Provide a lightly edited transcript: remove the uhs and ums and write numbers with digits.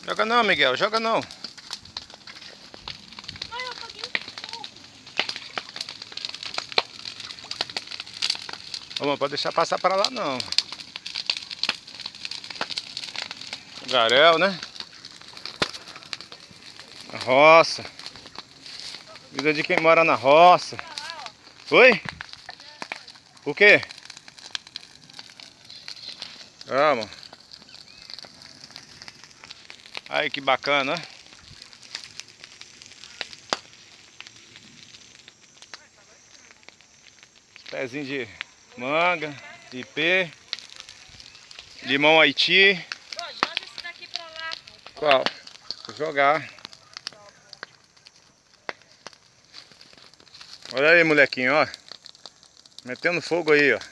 Joga não, Miguel, joga não. Não pode deixar passar para lá não. Garel, né? A roça. Vida de quem mora na roça. Oi? O quê? Vamos. Aí que bacana, né? Pezinho de manga, ipê, limão Haiti. Joga esse daqui pra lá. Qual? Vou jogar. Olha aí, molequinho, ó. Metendo fogo aí, ó.